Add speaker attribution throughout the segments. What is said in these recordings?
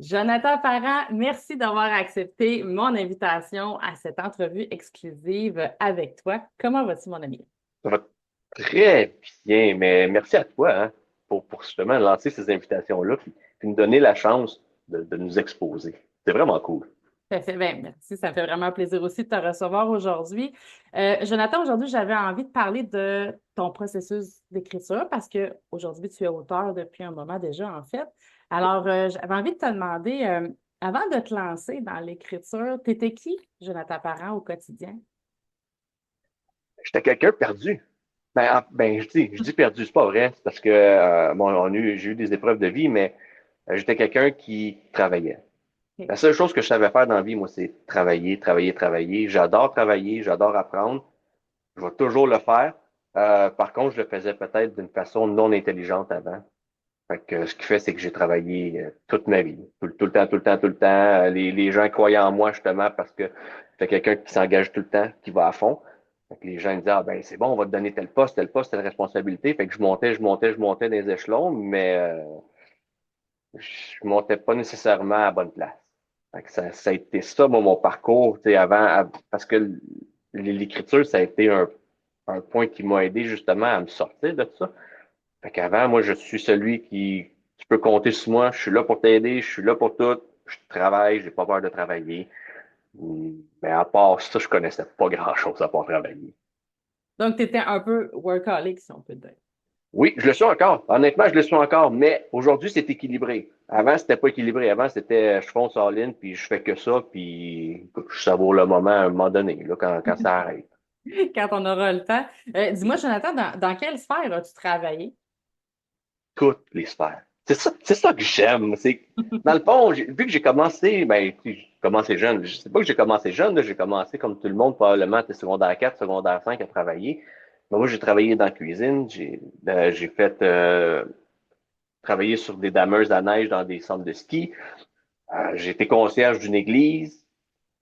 Speaker 1: Jonathan Parent, merci d'avoir accepté mon invitation à cette entrevue exclusive avec toi. Comment vas-tu, mon ami?
Speaker 2: Ça va très bien, mais merci à toi hein, pour justement lancer ces invitations-là, puis nous donner la chance de nous exposer. C'est vraiment cool.
Speaker 1: Merci, ça me fait vraiment plaisir aussi de te recevoir aujourd'hui. Jonathan, aujourd'hui, j'avais envie de parler de ton processus d'écriture parce que aujourd'hui, tu es auteur depuis un moment déjà, en fait. Alors, j'avais envie de te demander, avant de te lancer dans l'écriture, t'étais qui, Jonathan Parent, au quotidien?
Speaker 2: J'étais quelqu'un perdu. Je dis perdu, c'est pas vrai, c'est parce que bon, j'ai eu des épreuves de vie, mais j'étais quelqu'un qui travaillait.
Speaker 1: OK.
Speaker 2: La seule chose que je savais faire dans la vie, moi, c'est travailler, travailler, travailler. J'adore travailler, j'adore apprendre. Je vais toujours le faire. Par contre, je le faisais peut-être d'une façon non intelligente avant. Fait que ce qui fait, c'est que j'ai travaillé toute ma vie, tout le temps, tout le temps, tout le temps. Les gens croyaient en moi justement parce que c'est quelqu'un qui s'engage tout le temps, qui va à fond. Fait que les gens me disaient, ah ben c'est bon, on va te donner tel poste, telle responsabilité. Fait que je montais dans les échelons, mais je montais pas nécessairement à la bonne place. Fait que ça a été ça, moi, mon parcours, tu sais, parce que l'écriture, ça a été un point qui m'a aidé justement à me sortir de ça. Fait qu'avant, moi, je suis celui qui tu peux compter sur moi. Je suis là pour t'aider, je suis là pour tout. Je travaille, j'ai pas peur de travailler. Mais à part ça, je connaissais pas grand-chose à part travailler.
Speaker 1: Donc, tu étais un peu workaholic, si on peut dire.
Speaker 2: Oui, je le suis encore. Honnêtement, je le suis encore. Mais aujourd'hui, c'est équilibré. Avant, c'était pas équilibré. Avant, c'était je fonce en ligne, puis je fais que ça, puis je savoure le moment à un moment donné, là, quand ça arrête.
Speaker 1: Quand on aura le temps. Dis-moi, Jonathan, dans quelle sphère as-tu travaillé?
Speaker 2: Toutes les sphères. C'est ça que j'aime. Dans le fond, vu que j'ai commencé, j'ai commencé jeune. Je sais pas que j'ai commencé jeune, là, j'ai commencé comme tout le monde, probablement, t'es secondaire 4, secondaire 5 à travailler. Mais moi, j'ai travaillé dans la cuisine, j'ai fait travailler sur des dameuses à neige dans des centres de ski. J'ai été concierge d'une église,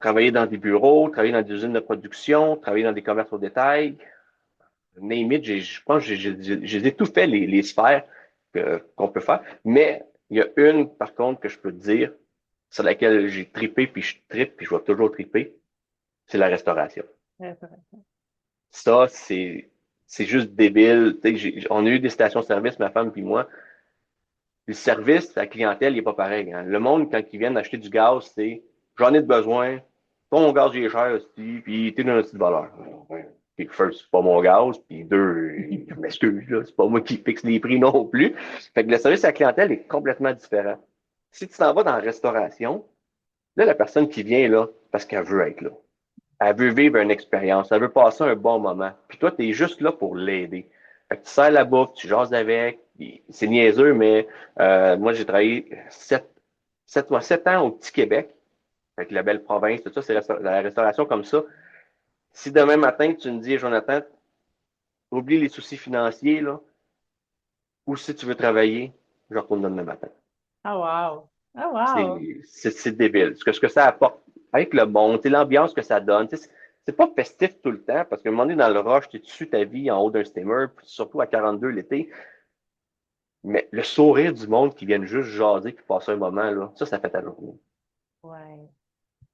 Speaker 2: travaillé dans des bureaux, travaillé dans des usines de production, travaillé dans des commerces au détail. Name it, je pense que j'ai tout fait les sphères qu'on peut faire. Mais il y a une, par contre, que je peux te dire, sur laquelle j'ai tripé, puis je tripe, puis je vais toujours triper, c'est la restauration. Ça, c'est juste débile. Tu sais, on a eu des stations-service, ma femme puis moi. Le service, la clientèle, il n'est pas pareil. Hein. Le monde, quand ils viennent acheter du gaz, c'est j'en ai de besoin, ton gaz il est cher aussi, puis t'es dans une petite valeur. Puis first, c'est pas mon gaz, puis deux, je m'excuse, là, c'est pas moi qui fixe les prix non plus. Fait que le service à la clientèle est complètement différent. Si tu t'en vas dans la restauration, là, la personne qui vient là, parce qu'elle veut être là. Elle veut vivre une expérience, elle veut passer un bon moment. Puis toi, tu es juste là pour l'aider. Fait que tu sers la bouffe, tu jases avec. C'est niaiseux, mais moi, j'ai travaillé 7 ans au Petit Québec, avec la belle province, tout ça, c'est la restauration comme ça. Si demain matin, tu me dis, Jonathan, oublie les soucis financiers, là, ou si tu veux travailler, je retourne demain matin.
Speaker 1: Ah, wow! Ah, wow!
Speaker 2: C'est débile. Ce que ça apporte avec le monde, l'ambiance que ça donne. C'est pas festif tout le temps, parce qu'à un moment donné, dans le rush, tu dessus ta vie en haut d'un steamer, puis surtout à 42 l'été. Mais le sourire du monde qui viennent juste jaser puis passer un moment, là, ça fait ta journée.
Speaker 1: Ouais.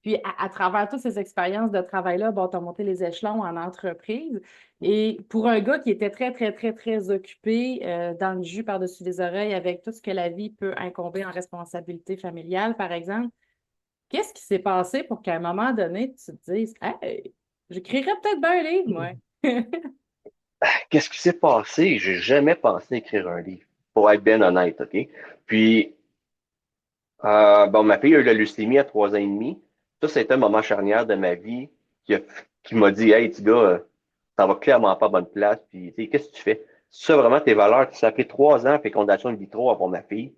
Speaker 1: Puis, à travers toutes ces expériences de travail-là, bon, tu as monté les échelons en entreprise. Et pour un gars qui était très, très, très, très occupé dans le jus par-dessus les oreilles avec tout ce que la vie peut incomber en responsabilité familiale, par exemple, qu'est-ce qui s'est passé pour qu'à un moment donné, tu te dises, hey, j'écrirais peut-être bien un livre, moi.
Speaker 2: Qu'est-ce qui s'est passé? J'ai jamais pensé écrire un livre, pour être bien honnête, OK? Puis, bon, ma fille a eu la leucémie à 3 ans et demi. Ça a été un moment charnière de ma vie qui, a- qui m'a dit, hey, petit gars, ça va clairement pas à bonne place. Puis, tu sais, qu'est-ce que tu fais? Ça, vraiment, tes valeurs, ça fait 3 ans fécondation in vitro pour ma fille.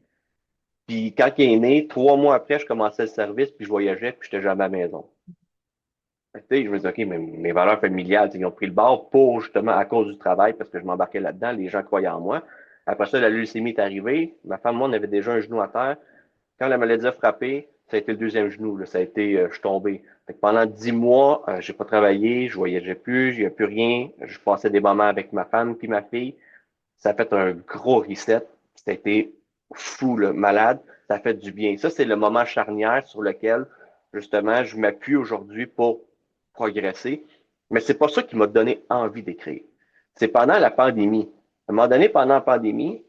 Speaker 2: Puis, quand il est né, 3 mois après, je commençais le service, puis je voyageais, puis j'étais jamais à la maison. Fait que, tu sais, je me dis, OK, mais mes valeurs familiales, tu sais, ils ont pris le bord pour, justement, à cause du travail, parce que je m'embarquais là-dedans, les gens croyaient en moi. Après ça, la leucémie est arrivée. Ma femme, moi, on avait déjà un genou à terre. Quand la maladie a frappé, ça a été le deuxième genou. Là. Ça a été, je suis tombé. Fait que pendant 10 mois, j'ai pas travaillé, je voyageais plus, il n'y a plus rien. Je passais des moments avec ma femme puis ma fille. Ça a fait un gros reset. Ça a été fou, là, malade. ça fait du bien. Ça, c'est le moment charnière sur lequel, justement, je m'appuie aujourd'hui pour progresser. Mais c'est pas ça qui m'a donné envie d'écrire. C'est pendant la pandémie. À un moment donné, pendant la pandémie,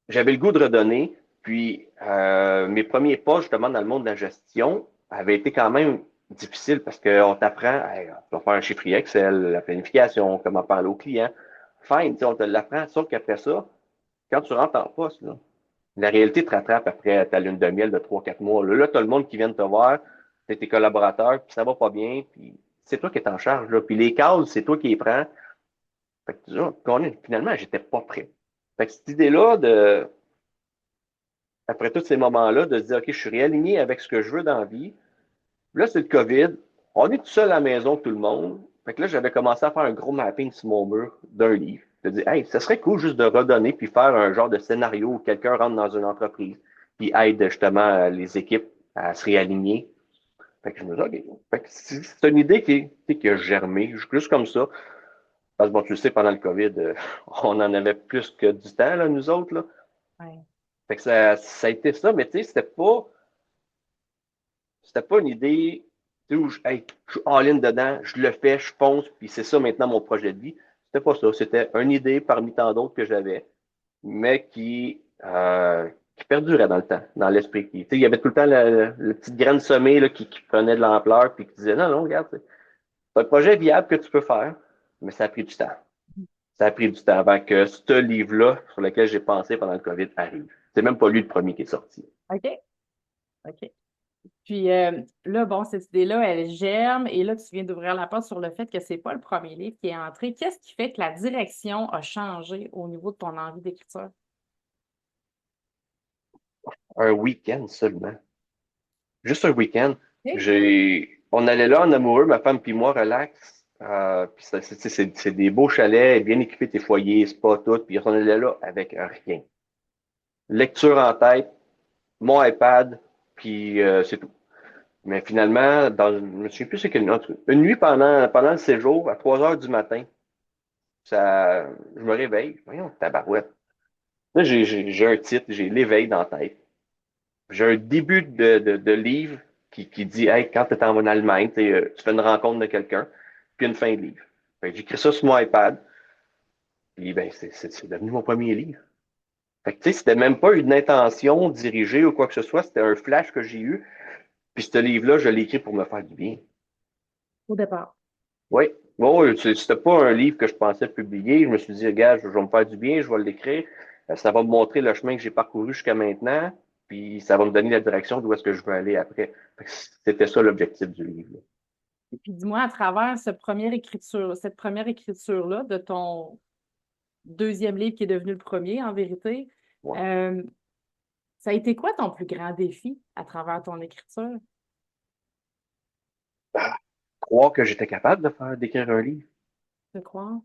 Speaker 2: j'avais le goût de redonner. Puis mes premiers pas, justement, dans le monde de la gestion avaient été quand même difficiles parce qu'on t'apprend, hey, tu vas faire un chiffrier Excel, la planification, comment parler au client. Fine, tu sais, on te l'apprend. Sauf qu'après ça, quand tu rentres en poste, là, la réalité te rattrape après ta lune de miel de 3 4 mois. Là, tu as le monde qui vient te voir, c'est tes collaborateurs, puis ça va pas bien, puis c'est toi qui es en charge. Là. Puis les cases, c'est toi qui les prends. Fait que, finalement, j'étais pas prêt. Fait que cette idée-là après tous ces moments-là, de se dire, OK, je suis réaligné avec ce que je veux dans la vie. Là, c'est le COVID. On est tout seul à la maison, tout le monde. Fait que là, j'avais commencé à faire un gros mapping sur mon mur d'un livre. De dire, hey, ça serait cool juste de redonner puis faire un genre de scénario où quelqu'un rentre dans une entreprise puis aide justement les équipes à se réaligner. Fait que je me dis, OK. Fait que c'est une idée qui a germé, juste comme ça. Parce que bon, tu le sais, pendant le COVID, on en avait plus que du temps, là, nous autres, là.
Speaker 1: Ouais.
Speaker 2: Fait que ça a été ça, mais tu sais, c'était pas une idée tu sais, où hey, je suis all-in dedans, je le fais, je fonce, puis c'est ça maintenant mon projet de vie. C'était pas ça. C'était une idée parmi tant d'autres que j'avais, mais qui perdurait dans le temps, dans l'esprit. Tu sais, il y avait tout le temps le petit grain de semé là, qui prenait de l'ampleur, puis qui disait non, non, regarde, c'est un projet viable que tu peux faire, mais ça a pris du temps. Ça a pris du temps avant que ce livre-là, sur lequel j'ai pensé pendant le COVID, arrive. C'est même pas lui le premier qui est sorti.
Speaker 1: OK. OK. Puis là, bon, cette idée-là, elle germe et là, tu viens d'ouvrir la porte sur le fait que c'est pas le premier livre qui est entré. Qu'est-ce qui fait que la direction a changé au niveau de ton envie d'écriture?
Speaker 2: Un week-end seulement. Juste un week-end.
Speaker 1: OK.
Speaker 2: On allait là en amoureux, ma femme puis moi, relax. Puis c'est des beaux chalets, bien équipés, tes foyers, spa, tout. Puis on allait là avec rien. Lecture en tête, mon iPad, puis c'est tout. Mais finalement, je me souviens plus c'est quelle nuit. Une nuit pendant le séjour, à 3 heures du matin, je me réveille. Voyons, tabarouette. Là, j'ai un titre, j'ai l'éveil dans la tête. J'ai un début de livre qui dit hey, quand tu es en Allemagne, tu fais une rencontre de quelqu'un, puis une fin de livre. J'écris ça sur mon iPad, puis ben, c'est devenu mon premier livre. Fait que, tu sais, c'était même pas une intention dirigée ou quoi que ce soit, c'était un flash que j'ai eu, puis ce livre-là, je l'ai écrit pour me faire du bien.
Speaker 1: Au départ.
Speaker 2: Oui, bon, c'était pas un livre que je pensais publier. Je me suis dit, regarde, je vais me faire du bien, je vais l'écrire. Ça va me montrer le chemin que j'ai parcouru jusqu'à maintenant, puis ça va me donner la direction d'où est-ce que je veux aller après. C'était ça l'objectif du livre. Là.
Speaker 1: Puis dis-moi, à travers cette première écriture-là de ton deuxième livre qui est devenu le premier, en vérité,
Speaker 2: Ouais.
Speaker 1: euh, ça a été quoi ton plus grand défi à travers ton écriture?
Speaker 2: Croire que j'étais capable d'écrire un livre.
Speaker 1: Je crois.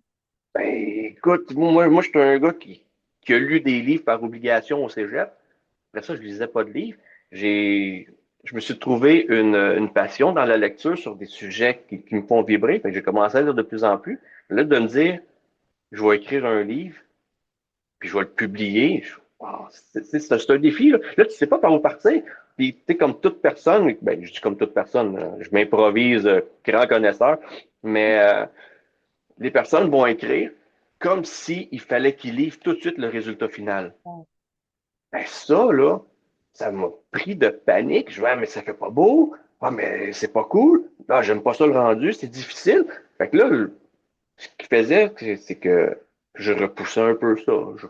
Speaker 2: Ben, écoute, moi, je suis un gars qui a lu des livres par obligation au cégep. Après ça, je lisais pas de livres. Je me suis trouvé une passion dans la lecture sur des sujets qui me font vibrer. Fait que j'ai commencé à lire de plus en plus. Là, de me dire, je vais écrire un livre, puis je vais le publier. Wow, c'est un défi. Là, tu sais pas par où partir. Puis, tu sais, comme toute personne, ben, je dis comme toute personne, je m'improvise grand connaisseur, mais les personnes vont écrire comme s'il fallait qu'ils livrent tout de suite le résultat final.
Speaker 1: Ouais.
Speaker 2: Ben ça, là, ça m'a pris de panique. Je dis, ah, mais ça fait pas beau. Ah, mais c'est pas cool. Ah, j'aime pas ça le rendu, c'est difficile. Fait que là, ce qu'il faisait, c'est que je repoussais un peu ça. Je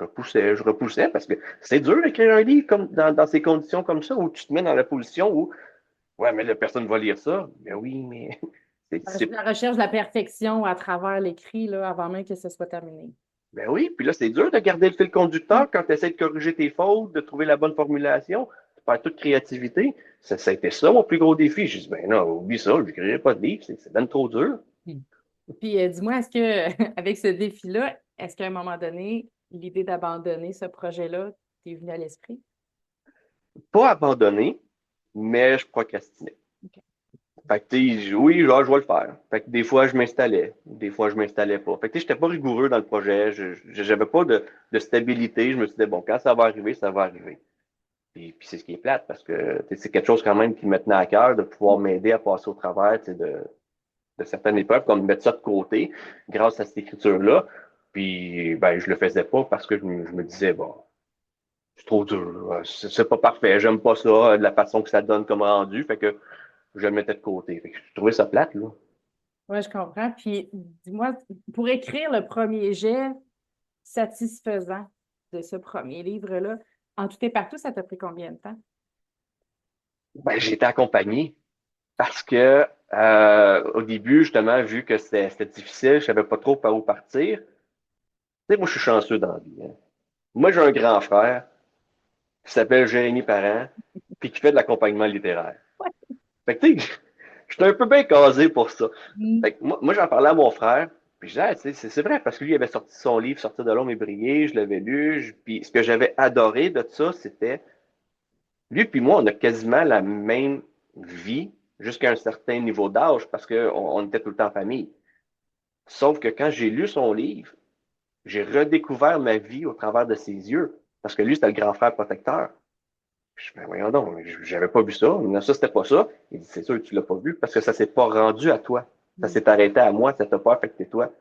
Speaker 2: repoussais parce que c'est dur d'écrire un livre comme dans ces conditions comme ça où tu te mets dans la position où, ouais, mais la personne va lire ça. Ben oui, mais c'est
Speaker 1: La recherche de la perfection à travers l'écrit, là, avant même que ce soit terminé.
Speaker 2: Ben oui, puis là, c'est dur de garder le fil conducteur quand tu essaies de corriger tes fautes, de trouver la bonne formulation, tu perds toute créativité. Ça a été ça, mon plus gros défi. J'ai dit, ben non, oublie ça, je n'écrirai pas de livre, c'est bien trop dur.
Speaker 1: Hmm. Puis dis-moi, est-ce que avec ce défi-là, est-ce qu'à un moment donné, l'idée d'abandonner ce projet-là t'est venue à l'esprit?
Speaker 2: Pas abandonné, mais je procrastinais.
Speaker 1: OK.
Speaker 2: Fait que, tu sais, oui, genre, je vais le faire. Fait que des fois, je m'installais. Des fois, je m'installais pas. Fait que, tu sais, j'étais pas rigoureux dans le projet. J'avais pas de stabilité. Je me suis dit, bon, quand ça va arriver, ça va arriver. Puis c'est ce qui est plate parce que c'est quelque chose quand même qui me tenait à cœur de pouvoir m'aider à passer au travers de certaines épreuves, comme mettre ça de côté grâce à cette écriture-là. Puis ben, je le faisais pas parce que je me disais, bon, c'est trop dur, c'est pas parfait, j'aime pas ça, de la façon que ça donne comme rendu, fait que je le mettais de côté. Fait que je trouvais ça plate, là.
Speaker 1: Oui, je comprends. Puis, dis-moi, pour écrire le premier jet satisfaisant de ce premier livre-là, en tout et partout, ça t'a pris combien de temps?
Speaker 2: Ben, j'ai été accompagné parce que au début, justement, vu que c'était difficile, je savais pas trop par où partir. Tu sais, moi, je suis chanceux dans la vie, hein. Moi, j'ai un grand frère qui s'appelle Jérémy Parent, puis qui fait de l'accompagnement littéraire. Fait que, tu sais, j'étais un peu bien casé pour ça.
Speaker 1: Mm.
Speaker 2: Fait que moi j'en parlais à mon frère, puis je disais, ah, tu sais, c'est vrai, parce que lui, il avait sorti son livre, Sortir de l'ombre et briller, je l'avais lu, puis ce que j'avais adoré de ça, c'était, lui puis moi, on a quasiment la même vie jusqu'à un certain niveau d'âge, parce qu'on était tout le temps en famille. Sauf que quand j'ai lu son livre, j'ai redécouvert ma vie au travers de ses yeux, parce que lui, c'était le grand frère protecteur. Je fais, voyons donc, j'avais pas vu ça. Non, ça, c'était pas ça. Il dit, c'est sûr que tu l'as pas vu parce que ça s'est pas rendu à toi. Ça
Speaker 1: Mm.
Speaker 2: s'est arrêté à moi, ça t'a pas affecté toi.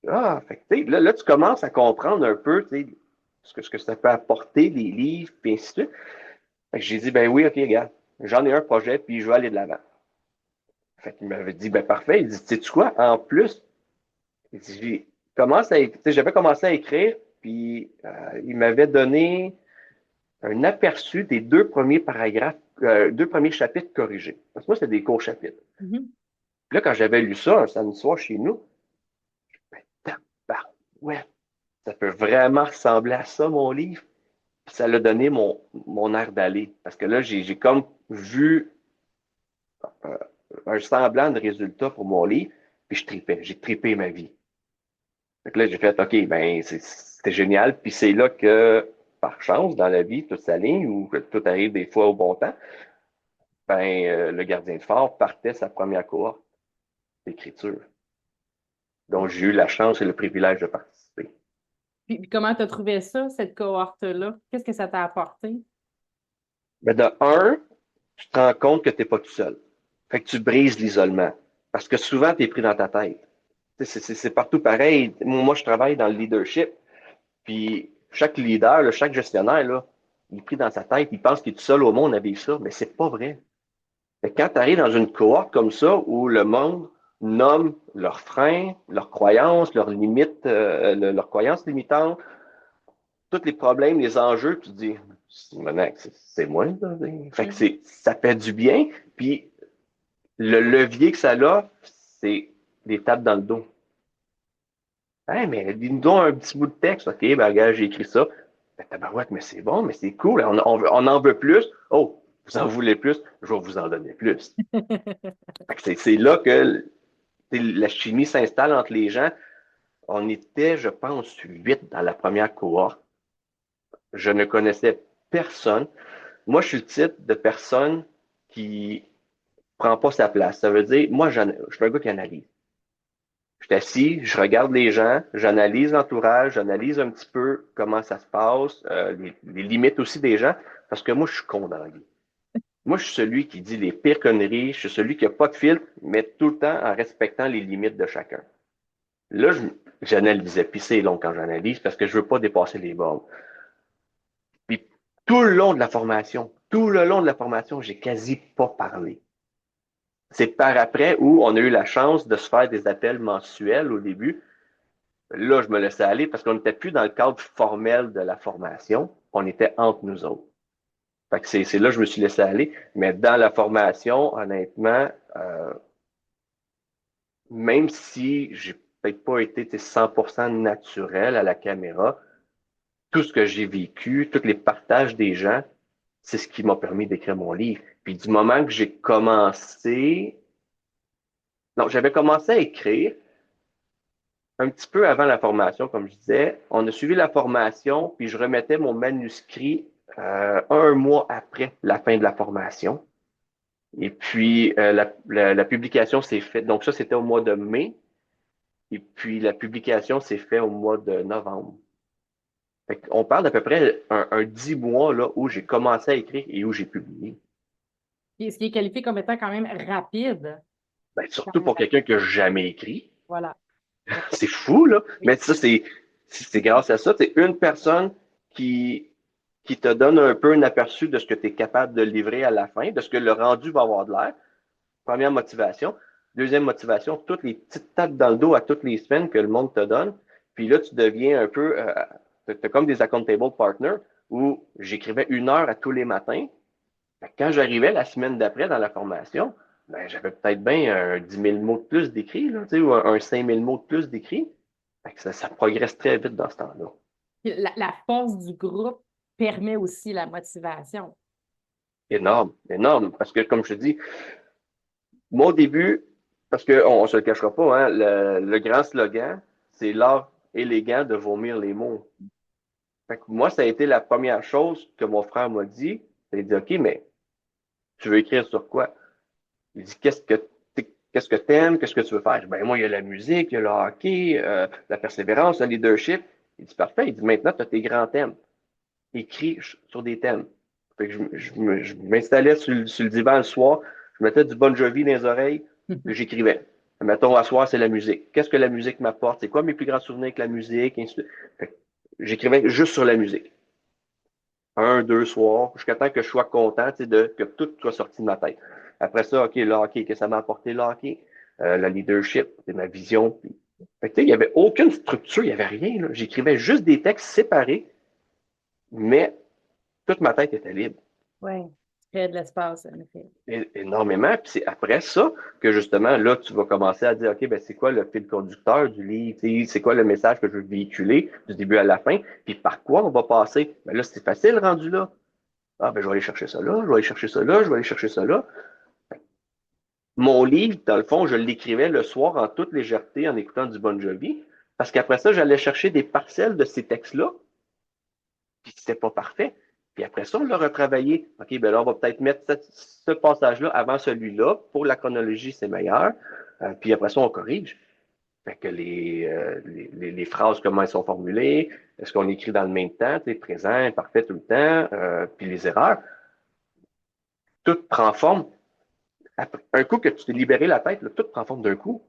Speaker 2: Ah, fait que, tu sais, là, tu commences à comprendre un peu, tu sais, ce que ça peut apporter, les livres, puis ainsi de suite. Fait que j'ai dit, ben oui, OK, regarde, j'en ai un projet, puis je vais aller de l'avant. Fait qu'il m'avait dit, ben parfait. Il dit, sais-tu quoi? En plus, il dit, j'avais commencé à écrire, puis il m'avait donné un aperçu des deux premiers paragraphes, deux premiers chapitres corrigés. Parce que moi, c'était des courts chapitres.
Speaker 1: Mhm.
Speaker 2: Puis là, quand j'avais lu ça un samedi soir chez nous, ben, ouais, ça peut vraiment ressembler à ça, mon livre. Puis ça l'a donné mon air d'aller. Parce que là, j'ai comme vu euh, un semblant de résultat pour mon livre, puis je tripais. J'ai tripé ma vie. Fait que là, j'ai fait, OK, ben, c'était génial. Puis c'est là que, par chance, dans la vie, tout s'aligne ou que tout arrive des fois au bon temps, ben, le gardien de phare partait sa première cohorte d'écriture. Donc, j'ai eu la chance et le privilège de participer.
Speaker 1: Puis comment tu as trouvé ça, cette cohorte-là? Qu'est-ce que ça t'a apporté?
Speaker 2: Mais de un, tu te rends compte que tu n'es pas tout seul. Fait que tu brises l'isolement. Parce que souvent, tu es pris dans ta tête. C'est partout pareil. Moi, je travaille dans le leadership. Puis chaque leader, là, chaque gestionnaire, là, il est pris dans sa tête. Il pense qu'il est tout seul au monde à vivre ça. Mais c'est pas vrai. Fait que quand tu arrives dans une cohorte comme ça, où le monde nomme leurs freins, leurs croyances, leurs limites, leurs croyances limitantes, tous les problèmes, les enjeux, tu te dis, c'est moi, là. Fait que
Speaker 1: Mhm.
Speaker 2: ça fait du bien. Puis le levier que ça a, c'est des tapes dans le dos. Hey, mais dis-nous donc un petit bout de texte. OK, ben, regarde, j'ai écrit ça. Ben, tabarouette, mais c'est bon, mais c'est cool. On en veut plus. Oh, vous en voulez plus? Je vais vous en donner plus. Fait que c'est là que la chimie s'installe entre les gens. On était, je pense, 8 dans la première cohorte. Je ne connaissais personne. Moi, je suis le type de personne qui prend pas sa place. Ça veut dire, moi, je suis un gars qui analyse. Je suis assis, je regarde les gens, j'analyse l'entourage, j'analyse un petit peu comment ça se passe, les limites aussi des gens, parce que moi, je suis con dans la vie. Moi, je suis celui qui dit les pires conneries, je suis celui qui n'a pas de filtre, mais tout le temps en respectant les limites de chacun. Là, j'analysais, puis c'est long quand j'analyse parce que je veux pas dépasser les bornes. Puis tout le long de la formation, j'ai quasi pas parlé. C'est par après où on a eu la chance de se faire des appels mensuels au début. Là, je me laissais aller parce qu'on n'était plus dans le cadre formel de la formation. On était entre nous autres. Fait que c'est là que je me suis laissé aller. Mais dans la formation, honnêtement, même si j'ai peut-être pas été 100% naturel à la caméra, tout ce que j'ai vécu, tous les partages des gens, c'est ce qui m'a permis d'écrire mon livre. Puis du moment que j'ai commencé, non, j'avais commencé à écrire un petit peu avant la formation, comme je disais. On a suivi la formation, puis je remettais mon manuscrit un mois après la fin de la formation. Et puis la publication s'est faite. Donc ça, c'était au mois de mai. Et puis la publication s'est faite au mois de novembre. On parle d'à peu près un 10 mois là, où j'ai commencé à écrire et où j'ai publié.
Speaker 1: Et ce qui est qualifié comme étant quand même rapide.
Speaker 2: Ben,
Speaker 1: Quand
Speaker 2: surtout
Speaker 1: même
Speaker 2: pour quelqu'un qui n'a jamais écrit.
Speaker 1: Voilà. Ouais.
Speaker 2: C'est fou, là.
Speaker 1: Oui.
Speaker 2: Mais ça, c'est grâce à ça. C'est une personne qui, qui te donne un peu un aperçu de ce que tu es capable de livrer à la fin, de ce que le rendu va avoir de l'air. Première motivation. Deuxième motivation, toutes les petites tapes dans le dos à toutes les semaines que le monde te donne. Puis là, tu deviens un peu, t'as comme des accountable partners où j'écrivais 1 heure à tous les matins. Quand j'arrivais la semaine d'après dans la formation, ben, j'avais peut-être bien un 10 000 mots de plus d'écrit, là, tu sais, ou un 5 000 mots de plus d'écrit. Ça progresse très vite dans ce temps-là.
Speaker 1: Puis la force du groupe permet aussi la motivation.
Speaker 2: Énorme, énorme. Parce que, comme je te dis, moi, au début, parce qu'on ne se le cachera pas, hein, le grand slogan, c'est l'art élégant de vomir les mots. Fait que moi, ça a été la première chose que mon frère m'a dit. Il a dit, OK, mais tu veux écrire sur quoi? Il dit, qu'est-ce que t'aimes? Qu'est-ce que tu veux faire? Ben, moi, il y a la musique, il y a le hockey, la persévérance, le leadership. Il dit, parfait. Il dit, maintenant, tu as tes grands thèmes. Écris sur des thèmes. Fait que je m'installais sur le divan le soir, je mettais du Bon Jovi dans les oreilles, puis j'écrivais. Mettons, à soir, c'est la musique. Qu'est-ce que la musique m'apporte? C'est quoi mes plus grands souvenirs avec la musique? J'écrivais juste sur la musique. Un, deux soirs, jusqu'à temps que je sois content, que tout soit sorti de ma tête. Après ça, OK, le hockey, que ça m'a apporté le hockey, la leadership, c'est ma vision. Puis, fait que, il n'y avait aucune structure, il n'y avait rien, là. J'écrivais juste des textes séparés, mais toute ma tête était libre.
Speaker 1: Oui. Créer de l'espace, en effet.
Speaker 2: Énormément. Puis c'est après ça que justement, là, tu vas commencer à dire, OK, ben c'est quoi le fil conducteur du livre? C'est quoi le message que je veux véhiculer du début à la fin? Puis par quoi on va passer? Ben là, c'est facile rendu là. Ah, ben je vais aller chercher ça là, je vais aller chercher ça là, je vais aller chercher ça là. Mon livre, dans le fond, je l'écrivais le soir en toute légèreté en écoutant du Bon Jovi. Parce qu'après ça, j'allais chercher des parcelles de ces textes-là, puis c'était pas parfait. Puis après ça, on l'a retravaillé. OK, ben là, on va peut-être mettre ce passage-là avant celui-là. Pour la chronologie, c'est meilleur. Puis après ça, on corrige. Fait que les phrases, comment elles sont formulées, est-ce qu'on écrit dans le même temps, présent, parfait tout le temps, puis les erreurs, tout prend forme. Un coup que tu t'es libéré la tête, là, tout prend forme d'un coup.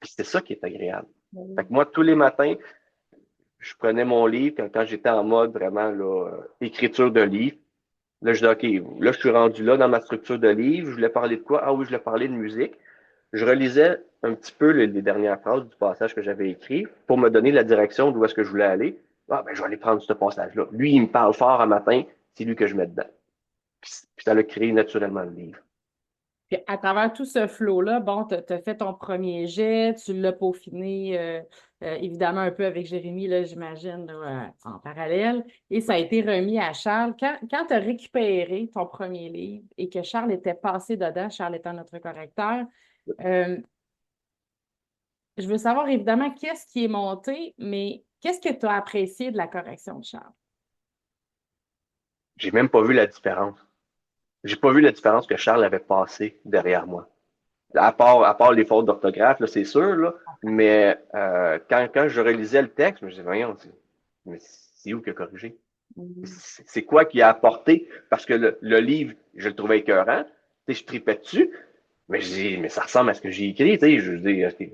Speaker 2: Puis c'est ça qui est agréable. Fait que moi, tous les matins, je prenais mon livre quand j'étais en mode vraiment là, écriture de livre. Là, je dis, OK, là, je suis rendu là dans ma structure de livre. Je voulais parler de quoi? Ah oui, je voulais parler de musique. Je relisais un petit peu les dernières phrases du passage que j'avais écrit pour me donner la direction d'où est-ce que je voulais aller. Ah, ben, je vais aller prendre ce passage-là. Lui, il me parle fort un matin, c'est lui que je mets dedans. Puis ça l'a créé naturellement le livre.
Speaker 1: Puis à travers tout ce flow-là, bon, tu as fait ton premier jet, tu l'as peaufiné, évidemment un peu avec Jérémy, là, j'imagine, là, en parallèle, et ça a été remis à Charles. Quand tu as récupéré ton premier livre et que Charles était passé dedans, Charles étant notre correcteur, euh, je veux savoir évidemment qu'est-ce qui est monté, mais qu'est-ce que tu as apprécié de la correction de Charles?
Speaker 2: J'ai même pas vu la différence. J'ai pas vu la différence que Charles avait passé derrière moi. À part les fautes d'orthographe, là, c'est sûr, là, mais quand je relisais le texte, je me disais, voyons, mais c'est où qu'il a corrigé?
Speaker 1: Mhm.
Speaker 2: C'est quoi qui a apporté? Parce que le livre, je le trouvais écœurant, je tripais dessus, mais je dis, mais ça ressemble à ce que j'ai écrit, je dis, OK.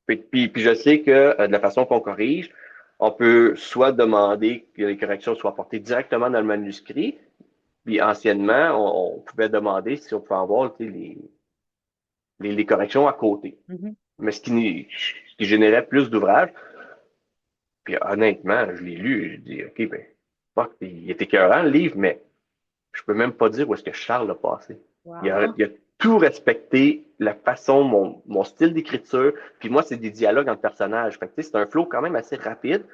Speaker 2: Puis je sais que de la façon qu'on corrige, on peut soit demander que les corrections soient apportées directement dans le manuscrit, puis anciennement, on pouvait demander si on pouvait avoir les corrections à côté.
Speaker 1: Mhm.
Speaker 2: Mais ce qui générait plus d'ouvrages. Puis honnêtement, je l'ai lu, je dis, OK, ben, fuck, il était écœurant le livre, mais je peux même pas dire où est-ce que Charles l'a passé.
Speaker 1: Wow.
Speaker 2: Il a tout respecté, la façon, mon style d'écriture. Puis moi, c'est des dialogues entre personnages. Fait que, c'est un flow quand même assez rapide.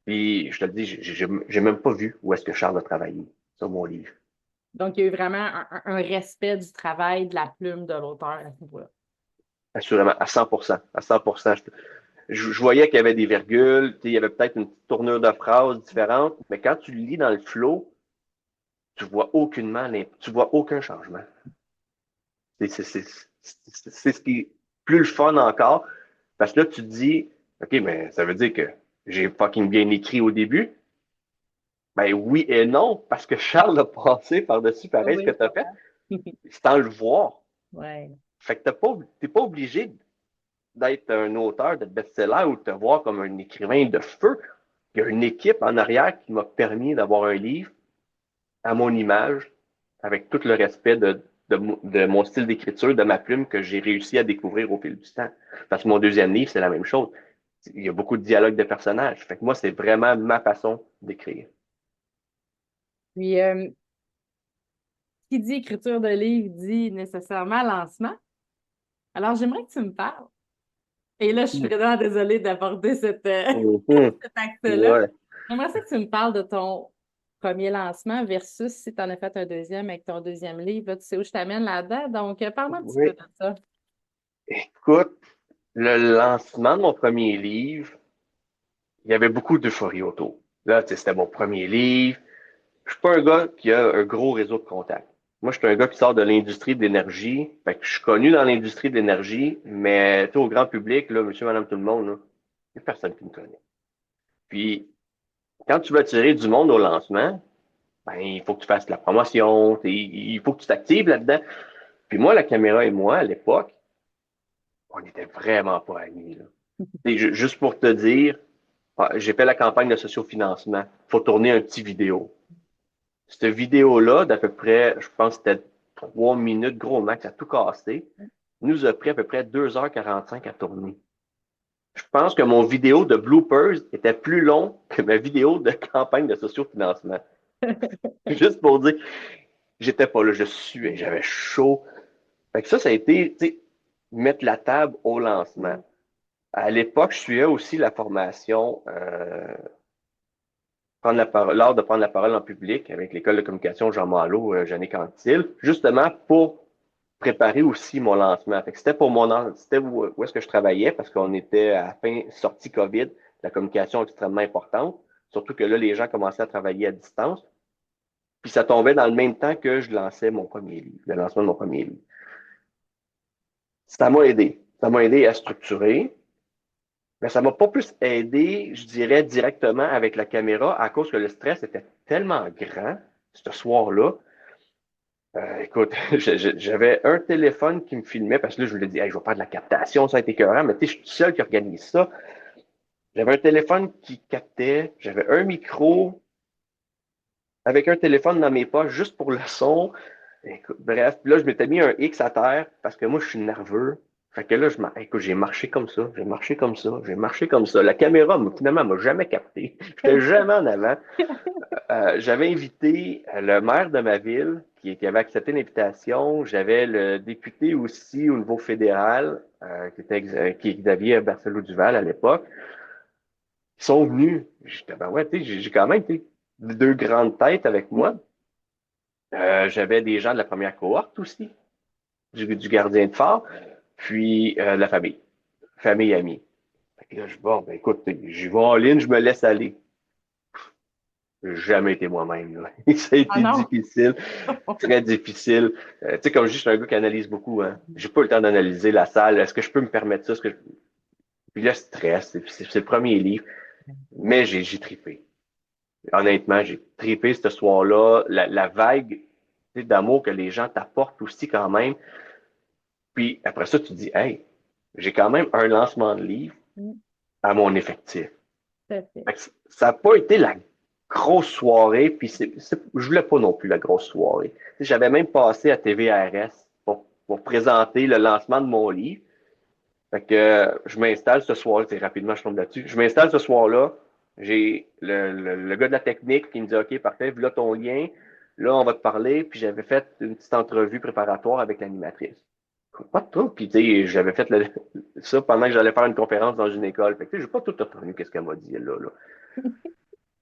Speaker 2: Puis je te le dis, j'ai même pas vu où est-ce que Charles a travaillé sur mon livre.
Speaker 1: Donc, il y a eu vraiment un respect du travail de la plume de l'auteur à ce niveau-là.
Speaker 2: Assurément, à 100%. À 100%. Je voyais qu'il y avait des virgules, il y avait peut-être une petite tournure de phrase différente, mais quand tu le lis dans le flow, tu vois aucun changement. C'est ce qui est plus le fun encore, parce que là, tu te dis, OK, mais ça veut dire que j'ai fucking bien écrit au début. Ben oui et non, parce que Charles a passé par-dessus pareil ce que
Speaker 1: Oui,
Speaker 2: tu as fait, sans le voir.
Speaker 1: ouais.
Speaker 2: Fait que t'es pas obligé d'être un auteur de best-seller ou de te voir comme un écrivain de feu. Il y a une équipe en arrière qui m'a permis d'avoir un livre à mon image, avec tout le respect de mon style d'écriture, de ma plume que j'ai réussi à découvrir au fil du temps. Parce que mon deuxième livre, c'est la même chose. Il y a beaucoup de dialogues de personnages. Fait que moi, c'est vraiment ma façon d'écrire.
Speaker 1: Puis, qui dit écriture de livre dit nécessairement lancement. Alors, j'aimerais que tu me parles. Et là, je suis vraiment désolée d'aborder
Speaker 2: Mhm.
Speaker 1: cet acte-là.
Speaker 2: Ouais.
Speaker 1: J'aimerais ça que tu me parles de ton premier lancement versus si tu en as fait un deuxième avec ton deuxième livre. Là, tu sais où je t'amène là-dedans. Donc, parle-moi un petit peu
Speaker 2: Oui.
Speaker 1: de ça.
Speaker 2: Écoute, le lancement de mon premier livre, il y avait beaucoup d'euphorie autour. Là, tu sais, c'était mon premier livre. Je suis pas un gars qui a un gros réseau de contacts. Moi, je suis un gars qui sort de l'industrie de l'énergie. Fait que je suis connu dans l'industrie de l'énergie, mais tu sais, au grand public, là, monsieur, madame, tout le monde, là, il n'y a personne qui me connaît. Puis, quand tu veux attirer du monde au lancement, ben, il faut que tu fasses de la promotion, il faut que tu t'actives là-dedans. Puis moi, la caméra et moi, à l'époque, on n'était vraiment pas amis, là. Juste pour te dire, j'ai fait la campagne de sociofinancement. Il faut tourner un petit vidéo. Cette vidéo-là, d'à peu près, je pense que c'était 3 minutes, gros max, à tout casser, nous a pris à peu près 2h45 à tourner. Je pense que mon vidéo de bloopers était plus long que ma vidéo de campagne de sociofinancement. Juste pour dire, j'étais pas là, je suais, j'avais chaud. Fait que ça a été, tu sais, mettre la table au lancement. À l'époque, je suivais aussi la formation l'art de prendre la parole en public avec l'école de communication Jean Malo, Jannick Anctil, justement pour préparer aussi mon lancement. Fait que c'était pour c'était où est-ce que je travaillais parce qu'on était à la fin sortie COVID, la communication extrêmement importante, surtout que là, les gens commençaient à travailler à distance. Puis ça tombait dans le même temps que je lançais mon premier livre, le lancement de mon premier livre. Ça m'a aidé. Ça m'a aidé à structurer, mais ça m'a pas plus aidé, je dirais, directement avec la caméra à cause que le stress était tellement grand ce soir-là. Écoute, j'avais un téléphone qui me filmait parce que là, je lui ai dit, hey, je vais faire de la captation, ça a été écœurant, mais tu sais, je suis tout seul qui organise ça. J'avais un téléphone qui captait, j'avais un micro avec un téléphone dans mes poches juste pour le son. Écoute, bref, puis là, je m'étais mis un X à terre parce que moi, je suis nerveux. Fait que là, écoute, j'ai marché comme ça, j'ai marché comme ça, j'ai marché comme ça. La caméra, finalement, m'a jamais capté. J'étais jamais en avant. J'avais invité le maire de ma ville qui avait accepté l'invitation. J'avais le député aussi au niveau fédéral, qui est Xavier Barcelot-Duval à l'époque. Ils sont venus. J'étais, ben ouais, tu sais, j'ai quand même deux grandes têtes avec moi. J'avais des gens de la première cohorte aussi, du gardien de phare, puis de la famille. Famille, amis. Fait que là, bon, ben écoute, j'y vais en ligne, je me laisse aller. J'ai jamais été moi-même, là. Ça a
Speaker 1: Ah
Speaker 2: été
Speaker 1: non!
Speaker 2: difficile, très difficile. Tu sais, comme je dis, je suis un gars qui analyse beaucoup, hein. J'ai pas le temps d'analyser la salle. Est-ce que je peux me permettre ça? Puis le stress, c'est le premier livre. Mais j'ai trippé. Honnêtement, j'ai trippé ce soir-là. La vague, tu sais, d'amour que les gens t'apportent aussi quand même. Puis après ça, tu te dis, hey, j'ai quand même un lancement de livre
Speaker 1: Mm,
Speaker 2: à mon effectif.
Speaker 1: tout à fait.
Speaker 2: Fait que ça n'a pas été la grosse soirée, puis je voulais pas non plus la grosse soirée. Tu sais, j'avais même passé à TVRS pour présenter le lancement de mon livre. Fait que je m'installe ce soir, là, rapidement, je tombe là-dessus. Je m'installe ce soir-là. J'ai le gars de la technique qui me dit OK, parfait, voilà ton lien. Là, on va te parler. Puis j'avais fait une petite entrevue préparatoire avec l'animatrice. Pas de trouble. Puis tu sais, j'avais fait ça pendant que j'allais faire une conférence dans une école. Fait que tu sais, j'ai pas tout retenu qu'est-ce qu'elle m'a dit là.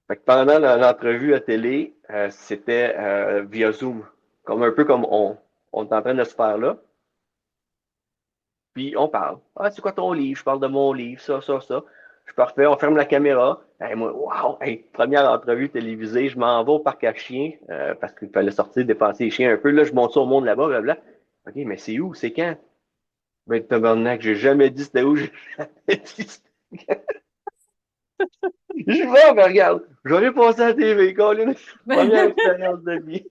Speaker 2: Fait que pendant l'entrevue à télé, c'était via Zoom. Comme un peu comme on est en train de se faire là. Puis on parle. Ah, c'est quoi ton livre? Je parle de mon livre, ça. Je suis parfait, on ferme la caméra. Hey, moi, wow, hey, première entrevue télévisée, je m'en vais au parc à chiens, parce qu'il fallait sortir, dépenser les chiens un peu. Là, je monte ça au monde là-bas, blablabla. OK, mais c'est où? C'est quand? Ben, tabarnak, j'ai jamais dit c'était où, j'ai jamais dit c'était quand. Je vais, mais regarde, j'aurais passé à la TV, Colin, première expérience de vie.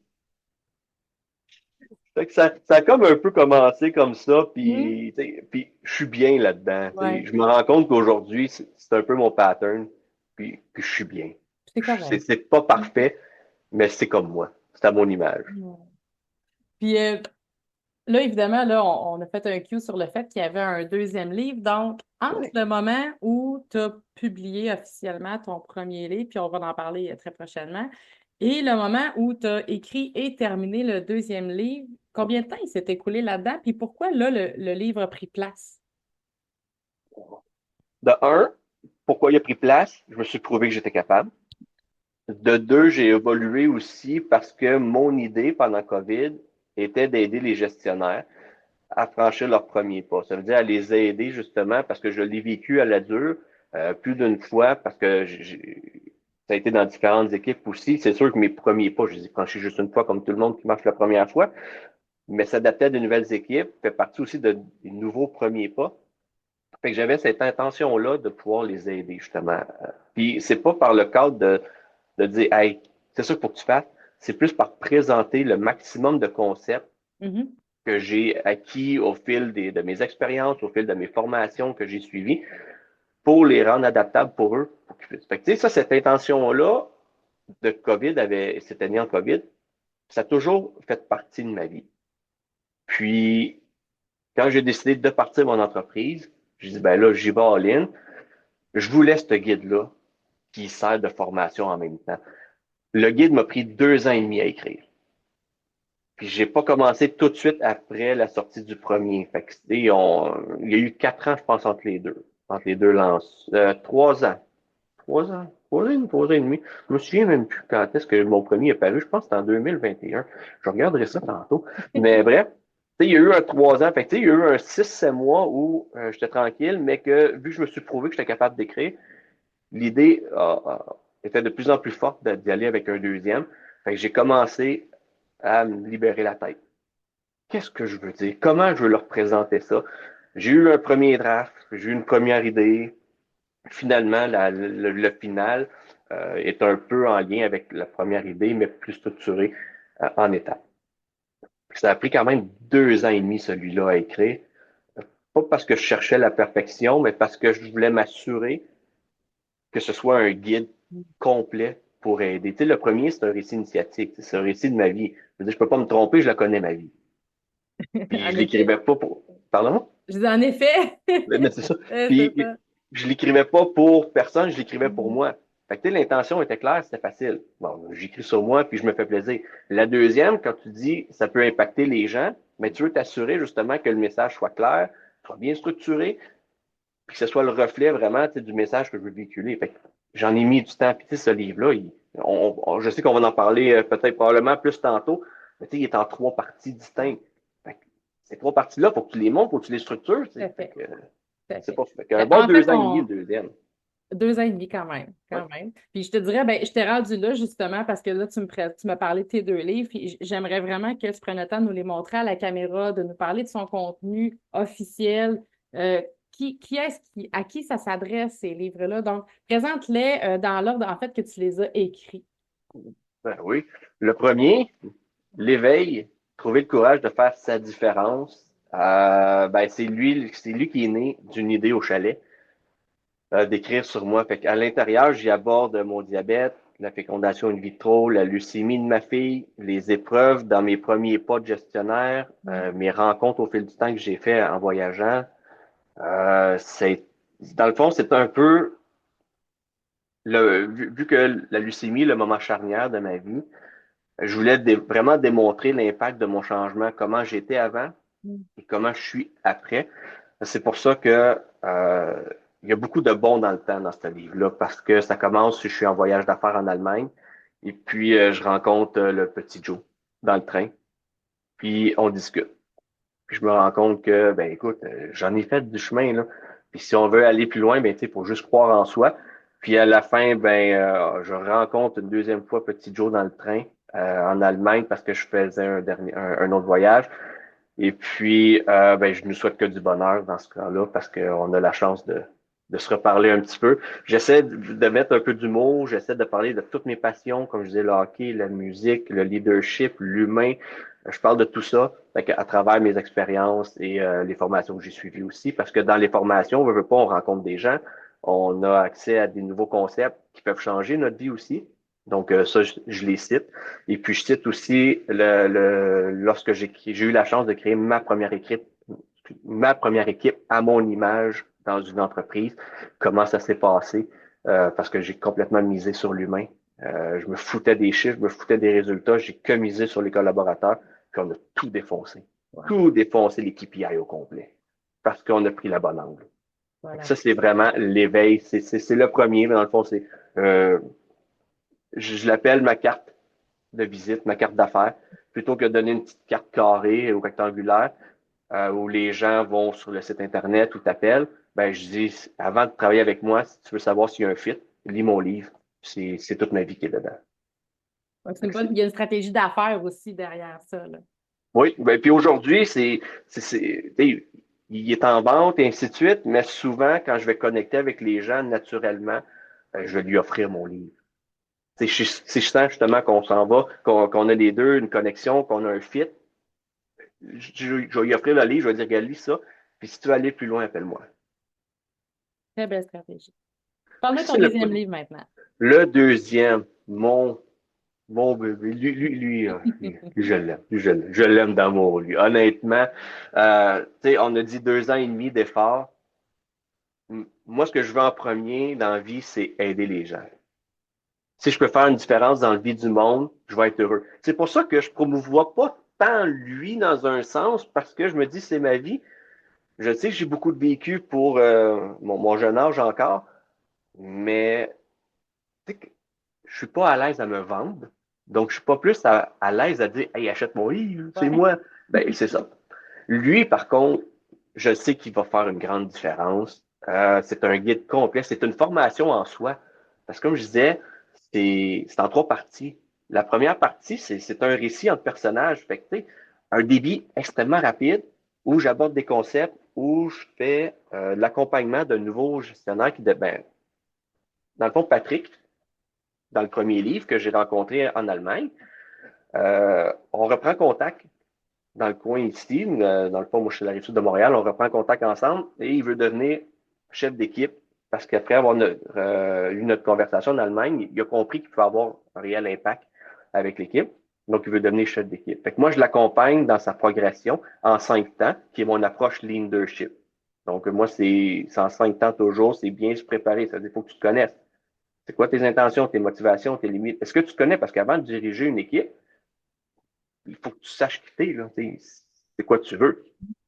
Speaker 2: Fait que ça a comme un peu commencé comme ça,
Speaker 1: Mhm.
Speaker 2: puis, tu sais, puis je suis bien là-dedans. Tu sais.
Speaker 1: Ouais,
Speaker 2: Je me rends compte qu'aujourd'hui, c'est un peu mon pattern, puis je suis bien.
Speaker 1: c'est correct.
Speaker 2: C'est pas parfait, mais c'est comme moi. C'est à mon image.
Speaker 1: Ouais. Puis là, évidemment, là, on a fait un cue sur le fait qu'il y avait un deuxième livre. Donc, entre
Speaker 2: Ouais.
Speaker 1: le moment où tu as publié officiellement ton premier livre, puis on va en parler très prochainement, et le moment où tu as écrit et terminé le deuxième livre, combien de temps il s'est écoulé là-dedans? Puis pourquoi là, le livre a pris place?
Speaker 2: De un, pourquoi il a pris place? Je me suis prouvé que j'étais capable. De deux, j'ai évolué aussi parce que mon idée pendant COVID était d'aider les gestionnaires à franchir leur premier pas. Ça veut dire à les aider justement parce que je l'ai vécu à la dure plus d'une fois parce que ça a été dans différentes équipes aussi. C'est sûr que mes premiers pas, je les ai franchis juste une fois comme tout le monde qui marche la première fois, mais s'adapter à de nouvelles équipes fait partie aussi des nouveaux premiers pas. Fait que j'avais cette intention-là de pouvoir les aider justement. Puis c'est pas par le cadre de dire, hey, c'est ça qu'il faut que tu fasses. C'est plus par présenter le maximum de concepts
Speaker 1: Mhm.
Speaker 2: que j'ai acquis au fil de mes expériences, au fil de mes formations que j'ai suivies, pour les rendre adaptables pour eux. Fait que, tu sais, ça, cette intention-là de COVID cette année en COVID, ça a toujours fait partie de ma vie. Puis, quand j'ai décidé de partir mon entreprise, j'ai dit, ben là, j'y vais all-in. Je vous laisse ce guide-là qui sert de formation en même temps. Le guide m'a pris 2 ans et demi à écrire. Puis j'ai pas commencé tout de suite après la sortie du premier. Fait que, il y a eu 4 ans, je pense, entre les deux lances. 3 ans. 3 ans. 3 ans, 3 ans et demi. Je me souviens même plus quand est-ce que mon premier est paru. Je pense que c'était en 2021. Je regarderai ça tantôt. Mais bref, tu sais, il y a eu un 3 ans. Fait que, tu sais, il y a eu un 6, 7 mois où j'étais tranquille, mais que vu que je me suis prouvé que j'étais capable d'écrire, l'idée était de plus en plus forte d'y aller avec un deuxième. Fait que j'ai commencé à me libérer la tête. Qu'est-ce que je veux dire? Comment je veux leur présenter ça? J'ai eu un premier draft, j'ai eu une première idée. Finalement, le final est un peu en lien avec la première idée, mais plus structuré en étapes. Ça a pris quand même 2 ans et demi, celui-là, à écrire. Pas parce que je cherchais la perfection, mais parce que je voulais m'assurer que ce soit un guide complet pour aider. Tu sais, le premier, c'est un récit initiatique. C'est un récit de ma vie. Je veux dire, je peux pas me tromper, je la connais, ma vie. Puis
Speaker 1: En
Speaker 2: je
Speaker 1: effet.
Speaker 2: l'écrivais pas pour. Pardon?
Speaker 1: Je dis en effet.
Speaker 2: Mais c'est ça.
Speaker 1: C'est
Speaker 2: Puis
Speaker 1: ça.
Speaker 2: je l'écrivais pas pour personne, je l'écrivais pour
Speaker 1: Mhm.
Speaker 2: moi. Fait que tu sais, l'intention était claire, c'était facile. Bon, j'écris sur moi, puis je me fais plaisir. La deuxième, quand tu dis ça peut impacter les gens, mais tu veux t'assurer justement que le message soit clair, soit bien structuré, puis que ce soit le reflet vraiment du message que je veux véhiculer. Fait que j'en ai mis du temps. Puis tu sais, ce livre-là, je sais qu'on va en parler peut-être probablement plus tantôt, mais tu sais, il est en 3 parties distinctes. Fait que ces 3 parties-là, il faut que tu les montes, il faut que tu les structures. Tu
Speaker 1: Tout à
Speaker 2: sais. Fait
Speaker 1: fait.
Speaker 2: que,
Speaker 1: Tout à
Speaker 2: c'est
Speaker 1: fait.
Speaker 2: pas fait qu'un bon
Speaker 1: En fait,
Speaker 2: 2 ans et demi, le deuxième.
Speaker 1: 2 ans et demi quand même,
Speaker 2: Ouais.
Speaker 1: quand même. Puis je te dirais, ben, je t'ai rendu là justement parce que là, tu m'as parlé de tes deux livres, puis j'aimerais vraiment que tu prennes le temps de nous les montrer à la caméra, de nous parler de son contenu officiel. À qui ça s'adresse, ces livres-là? Donc, présente-les dans l'ordre, en fait, que tu les as écrits.
Speaker 2: Ben oui. Le premier, l'éveil, trouver le courage de faire sa différence. Ben c'est lui qui est né d'une idée au chalet. D'écrire sur moi. Fait qu'à l'intérieur, j'y aborde mon diabète, la fécondation in vitro, la leucémie de ma fille, les épreuves dans mes premiers pas de gestionnaire,
Speaker 1: Mm.
Speaker 2: mes rencontres au fil du temps que j'ai fait en voyageant. C'est, dans le fond, c'est un peu vu que la leucémie est le moment charnière de ma vie, je voulais vraiment démontrer l'impact de mon changement, comment j'étais avant
Speaker 1: Mm.
Speaker 2: et comment je suis après. C'est pour ça que il y a beaucoup de bons dans le temps dans ce livre-là, parce que ça commence si je suis en voyage d'affaires en Allemagne, et puis je rencontre le petit Joe dans le train, puis on discute. Puis je me rends compte que, ben écoute, j'en ai fait du chemin, là. Puis si on veut aller plus loin, ben tu sais, faut juste croire en soi. Puis à la fin, ben je rencontre une deuxième fois petit Joe dans le train en Allemagne parce que je faisais un autre voyage. Et puis, ben, je nous souhaite que du bonheur dans ce cas-là parce qu'on a la chance de se reparler un petit peu. J'essaie de mettre un peu d'humour, j'essaie de parler de toutes mes passions, comme je disais, le hockey, la musique, le leadership, l'humain. Je parle de tout ça à travers mes expériences et les formations que j'ai suivies aussi, parce que dans les formations, on veut pas, on rencontre des gens, on a accès à des nouveaux concepts qui peuvent changer notre vie aussi. Donc ça, je les cite. Et puis je cite aussi lorsque j'ai eu la chance de créer ma première équipe à mon image dans une entreprise, comment ça s'est passé, parce que j'ai complètement misé sur l'humain. Je me foutais des chiffres, je me foutais des résultats, j'ai que misé sur les collaborateurs, puis on a tout défoncé.
Speaker 1: Ouais.
Speaker 2: Tout défoncé les KPI au complet, parce qu'on a pris la bonne angle.
Speaker 1: Voilà.
Speaker 2: Ça, c'est vraiment l'éveil, c'est le premier, mais dans le fond, c'est euh, je l'appelle ma carte de visite, ma carte d'affaires, plutôt que de donner une petite carte carrée ou rectangulaire où les gens vont sur le site Internet ou t'appellent, ben, je dis, avant de travailler avec moi, si tu veux savoir s'il y a un fit, lis mon livre. C'est toute ma vie qui est dedans.
Speaker 1: Ouais, c'est une bonne... Il y a une stratégie d'affaires aussi derrière ça, là.
Speaker 2: Oui, ben, puis aujourd'hui, il est en vente et ainsi de suite, mais souvent, quand je vais connecter avec les gens, naturellement, je vais lui offrir mon livre. Si je sens justement qu'on s'en va, qu'on a les deux une connexion, qu'on a un fit, je vais lui offrir le livre, je vais dire, regarde, lis ça, puis si tu veux aller plus loin, appelle-moi.
Speaker 1: Très belle stratégie. Parle-moi de ton
Speaker 2: C'est le,
Speaker 1: deuxième livre maintenant.
Speaker 2: le deuxième, mon bébé, lui, je l'aime, je l'aime d'amour, lui. Honnêtement, tu sais, on a dit 2 ans et demi d'efforts. Moi, ce que je veux en premier dans la vie, c'est aider les gens. Si je peux faire une différence dans la vie du monde, je vais être heureux. C'est pour ça que je promouvois pas tant lui dans un sens, parce que je me dis, c'est ma vie. Je sais que j'ai beaucoup de vécu pour mon jeune âge encore, mais tu sais, je suis pas à l'aise à me vendre. Donc, je suis pas plus à l'aise à dire, hey, achète mon livre, c'est
Speaker 1: Ouais.
Speaker 2: moi. Ben, c'est ça. Lui, par contre, je sais qu'il va faire une grande différence. C'est un guide complet. C'est une formation en soi. Parce que, comme je disais, c'est en 3 parties. La première partie, c'est un récit entre personnages. Fait que, tu sais, un débit extrêmement rapide où j'aborde des concepts, où je fais l'accompagnement d'un nouveau gestionnaire ben, dans le fond, Patrick, dans le premier livre que j'ai rencontré en Allemagne, on reprend contact dans le coin ici, dans le fond, moi je suis de la rive sud de Montréal, on reprend contact ensemble et il veut devenir chef d'équipe parce qu'après avoir eu notre conversation en Allemagne, il a compris qu'il peut avoir un réel impact avec l'équipe. Donc, il veut devenir chef d'équipe. Fait que moi, je l'accompagne dans sa progression en 5 temps, qui est mon approche leadership. Donc, moi, c'est en 5 temps toujours, c'est bien se préparer. Ça veut dire qu'il faut que tu te connaisses. C'est quoi tes intentions, tes motivations, tes limites? Est-ce que tu te connais? Parce qu'avant de diriger une équipe, il faut que tu saches quitter, là. C'est quoi tu veux.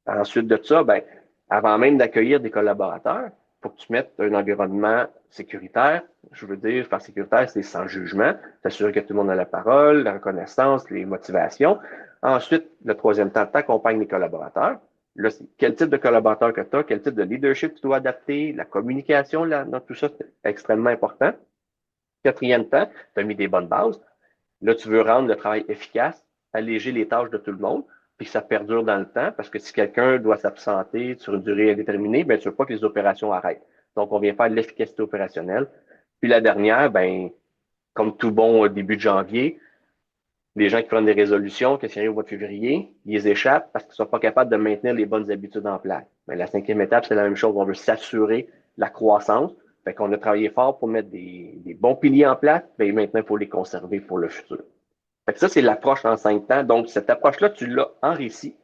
Speaker 2: Ensuite de ça, ben, avant même d'accueillir des collaborateurs, il faut que tu mettes un environnement sécuritaire. Je veux dire, faire sécuritaire, c'est sans jugement, t'assurer que tout le monde a la parole, la reconnaissance, les motivations. Ensuite, le 3e temps, tu accompagnes les collaborateurs. Là, c'est quel type de collaborateur que tu as, quel type de leadership tu dois adapter, la communication, là, dans tout ça, c'est extrêmement important. 4e temps, tu as mis des bonnes bases. Là, tu veux rendre le travail efficace, alléger les tâches de tout le monde, puis que ça perdure dans le temps, parce que si quelqu'un doit s'absenter sur une durée indéterminée, ben, tu veux pas que les opérations arrêtent. Donc, on vient faire de l'efficacité opérationnelle. Puis la dernière, ben, comme tout bon début de janvier, les gens qui prennent des résolutions, qui arrivent au mois de février, ils les échappent parce qu'ils ne sont pas capables de maintenir les bonnes habitudes en place. Mais la 5e étape, c'est la même chose. On veut s'assurer la croissance. Fait qu'on a travaillé fort pour mettre des bons piliers en place, mais maintenant, il faut les conserver pour le futur. Fait que ça, c'est l'approche en 5 temps. Donc, cette approche-là, tu l'as en récit.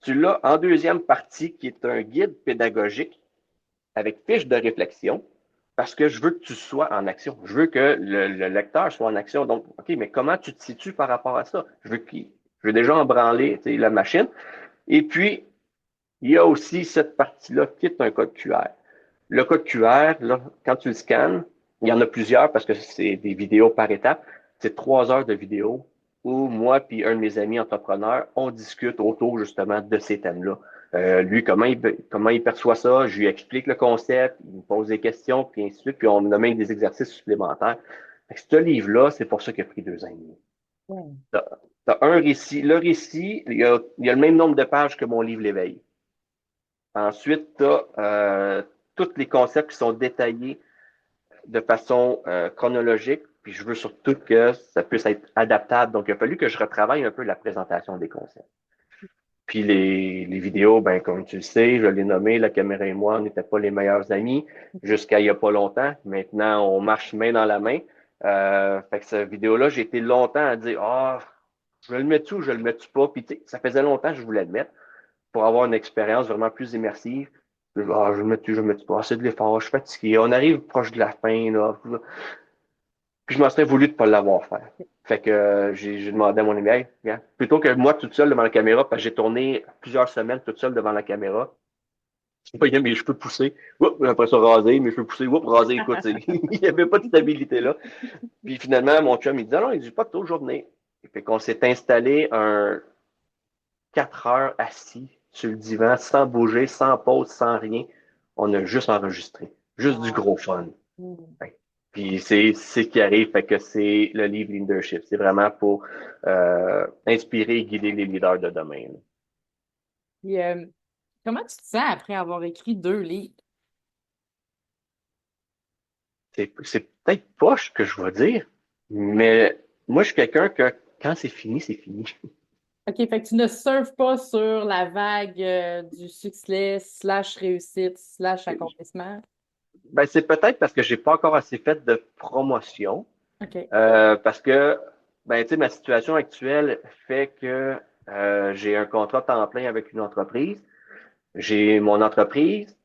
Speaker 2: Tu l'as en deuxième partie, qui est un guide pédagogique avec fiche de réflexion, parce que je veux que tu sois en action. Je veux que le lecteur soit en action. Donc, OK, mais comment tu te situes par rapport à ça? Je veux déjà embranler la machine. Et puis, il y a aussi cette partie-là qui est un code QR. Le code QR, là, quand tu le scannes, il y en a plusieurs parce que c'est des vidéos par étape. C'est 3 heures de vidéo où moi puis un de mes amis entrepreneurs, on discute autour justement de ces thèmes-là. Lui, comment il perçoit ça, je lui explique le concept, il me pose des questions, puis ainsi de suite, puis on a même des exercices supplémentaires. Fait que ce livre-là, c'est pour ça qu'il a pris 2 ans et demi.
Speaker 1: Ouais.
Speaker 2: T'as un récit. Le récit, il y a le même nombre de pages que mon livre L'éveil. Ensuite, tu as tous les concepts qui sont détaillés de façon chronologique, puis je veux surtout que ça puisse être adaptable. Donc, il a fallu que je retravaille un peu la présentation des concepts. Puis les vidéos, ben comme tu le sais, je l'ai nommé, la caméra et moi, on n'était pas les meilleurs amis jusqu'à il n'y a pas longtemps. Maintenant, on marche main dans la main. Fait que cette vidéo-là, j'ai été longtemps à dire, je le mets-tu ou je le mets-tu pas? Puis ça faisait longtemps que je voulais le mettre pour avoir une expérience vraiment plus immersive. Je le mets-tu, je le mets-tu pas? C'est de l'effort, je suis fatigué. On arrive proche de la fin, là. Puis je m'en serais voulu de ne pas l'avoir fait. Fait que j'ai demandé à mon ami, hey, regarde, plutôt que moi toute seule devant la caméra, parce que j'ai tourné plusieurs semaines toute seule devant la caméra, je voyais mes cheveux pousser, après ça raser, mes cheveux pousser, raser, écoute, il n'y avait pas de stabilité là. Puis finalement, mon chum, il dit, ah non, il dit pas de toute journée. Fait qu'on s'est installé 4 heures assis sur le divan, sans bouger, sans pause, sans rien. On a juste enregistré. Juste du
Speaker 1: Wow.
Speaker 2: gros fun. Puis c'est ce qui arrive, fait que c'est le livre Leadership. C'est vraiment pour inspirer et guider les leaders de demain. Là.
Speaker 1: Puis, comment tu te sens après avoir écrit 2 livres?
Speaker 2: C'est peut-être poche que je vais dire, mais moi, je suis quelqu'un que quand c'est fini, c'est fini.
Speaker 1: OK, fait que tu ne surfes pas sur la vague du succès slash réussite slash accomplissement.
Speaker 2: Ben, c'est peut-être parce que j'ai pas encore assez fait de promotion.
Speaker 1: OK.
Speaker 2: Parce que ben, tu sais, ma situation actuelle fait que j'ai un contrat temps plein avec une entreprise. J'ai mon entreprise,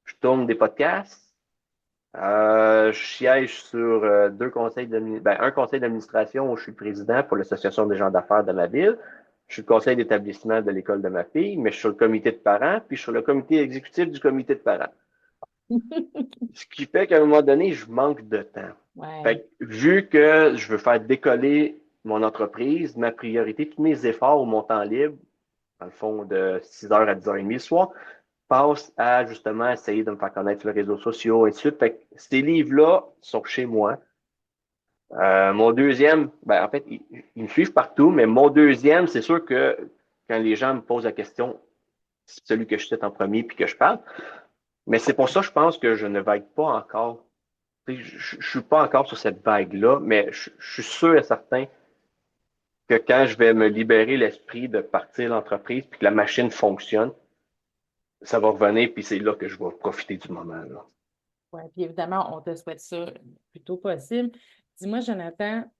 Speaker 2: je tourne des podcasts, je siège sur un conseil d'administration où je suis président pour l'association des gens d'affaires de ma ville. Je suis le conseil d'établissement de l'école de ma fille, mais je suis sur le comité de parents, puis je suis sur le comité exécutif du comité de parents. Ce qui fait qu'à un moment donné, je manque de temps.
Speaker 1: Ouais.
Speaker 2: Fait que, vu que je veux faire décoller mon entreprise, ma priorité, tous mes efforts ou mon temps libre, dans le fond, de 6 heures à 10h30 le soir, passe à justement essayer de me faire connaître sur les réseaux sociaux, et ainsi de suite. Fait que ces livres-là sont chez moi. Mon deuxième, ben, en fait, ils me suivent partout, mais mon deuxième, c'est sûr que quand les gens me posent la question, c'est celui que je cite en premier puis que je parle. Mais c'est pour ça, je pense que je ne vague pas encore. Je ne suis pas encore sur cette vague-là, mais je suis sûr et certain que quand je vais me libérer l'esprit de partir l'entreprise puis que la machine fonctionne, ça va revenir, puis c'est là que je vais profiter du moment. Là.
Speaker 1: Ouais. Puis évidemment, on te souhaite ça le plus tôt possible. Dis-moi, Jonathan,